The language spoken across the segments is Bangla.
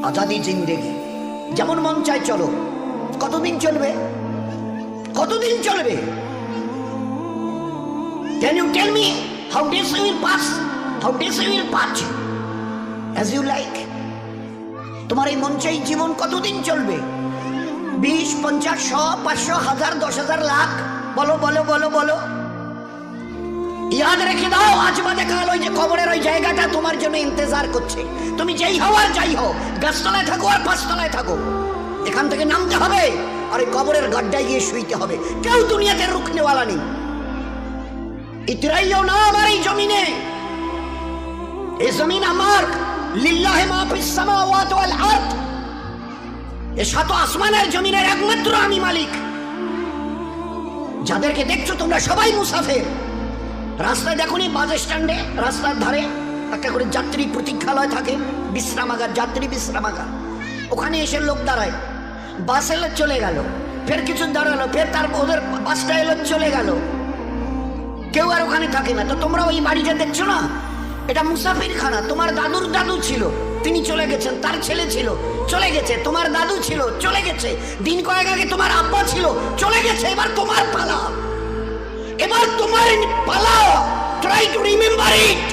আজাদি জিন্দেগি, যেমন মন চায় চলো। কতদিন চলবে? কতদিন চলবে? Can you tell me how days you will pass? How days you will pass as you like? তোমার এই মন চাই জীবন কতদিন চলবে? 20, 50, 100, 500, 1000, 10,000, লাখ? বলো বলো বলো বলো। ইয়াদ রেখে দাও, আজ বাদে কাল ওই যে কবরের ওই জায়গাটা তোমার জন্য ইন্তজার করছে। তুমি যেই হও আর যাই হও, গাছতলায় থাকো আর পাঁচতলায় থাকো, এখান থেকে নামতে হবে আর এই কবরের গাড্ডায় গিয়ে শুইতে হবে। কেউ দুনিয়াতে রুখনেওয়ালা নেই। ইতরাইও না আমার এই জমিনে। এই জমিন আমার, লিল্লাহি মা ফিস সামাওয়াতি ওয়াল আরদ। এই সাত আসমানের জমিনের একমাত্র আমি মালিক। যাদেরকে দেখছো তোমরা সবাই মুসাফির। রাস্তায় দেখোনি বাস স্ট্যান্ডে রাস্তার ধারে একটা করে যাত্রী প্রতীক্ষালয় থাকে, বিশ্রামাগার, যাত্রী বিশ্রামাগার। ওখানে এসে লোক দাঁড়ায়, বাস এলো চলে গেল, ফের কিছু দাঁড়ালো, ফের তার ওদের বাসটা এলো চলে গেল, কেউ আর ওখানে থাকে না। তো তোমরা ওই বাড়িটা দেখছো না, এটা মুসাফির খানা। তোমার দাদুর দাদু ছিল, তিনি চলে গেছেন, তার ছেলে ছিল চলে গেছে, তোমার দাদু ছিল চলে গেছে, দিন কয়েক আগে তোমার আব্বা ছিল চলে গেছে। এবার তোমার পালা, এবার তোমার পালা। Try to remember it,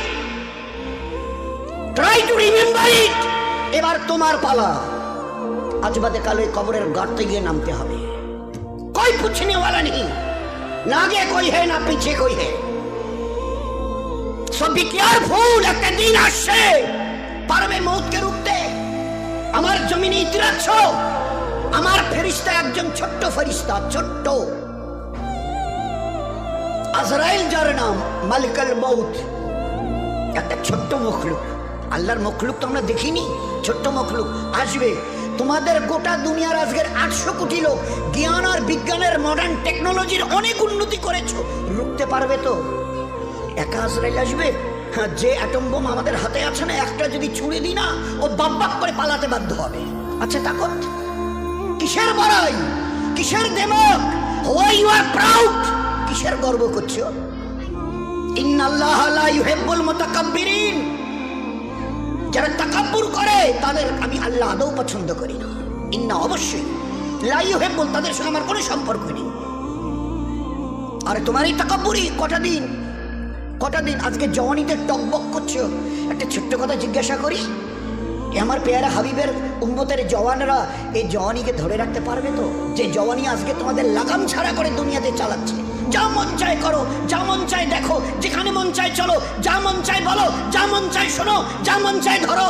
try to remember it. এবার তোমার পালা। আজ বাদে কাল ওই কবরের গর্তে গিয়ে নামতে হবে। कोई पूछने वाला नहीं, ना आगे कोई है ना पीछे कोई है। So be careful, একটা দিন আসছে পারবে মৌতকে রুখতে। আমার জমিনে ইতিরাচ্ছ, আমার ফেরেশতা একজন ছোট্ট ফেরেশতা, ছোট্ট আজরাইল, যার নাম মালিকুল মউত। একটা ছোট্ট মখলুক, আল্লাহর মখলুক তো আমরা দেখিনি, ছোট্ট মখলুক আসবে। তোমাদের গোটা দুনিয়ার আজকের 800 কোটি লোক জ্ঞান আর বিজ্ঞানের মডার্ন টেকনোলজির অনেক উন্নতি করেছো, রুখতে পারবে তো? একা আজরাইল আসবে? হ্যাঁ, যে অ্যাটম বোম আমাদের হাতে আছে না, একটা যদি ছুঁড়ে দিই না, ও বাপ করে পালাতে বাধ্য হবে। আচ্ছা তাকত কিসের বড়াই, কিসের দেমক? হোয়াই ইউ আর প্রাউড, কিসের গর্ব করছো? ইন্নাল্লাহা লা ইউহিব্বুল মুতাকাব্বিরিন। যারা তাকাব্বুর করে তাদের আমি আল্লাহ আদৌ পছন্দ করি না। ইন্না, অবশ্যই, লা ইউহিব্বুল, তাদের সঙ্গে আমার কোনো সম্পর্ক নেই। আরে তোমার এই তাকাব্বুরি কটা দিন আজকে জওয়ানিতে টকবক করছো। একটা ছোট্ট কথা জিজ্ঞাসা করি, আমার পেয়ারা হাবিবের উম্মতের জওয়ানরা এই জওয়ানিকে ধরে রাখতে পারবে তো? যে জওয়ানি আজকে তোমাদের লাগাম ছাড়া করে দুনিয়াতে চালাচ্ছে। যা মন চায় করো, যা মন চায় দেখো, যেখানে মন চায় চলো, যা মন চায় বলো, যা মন চায় শোনো, যা মন চায় ধরো।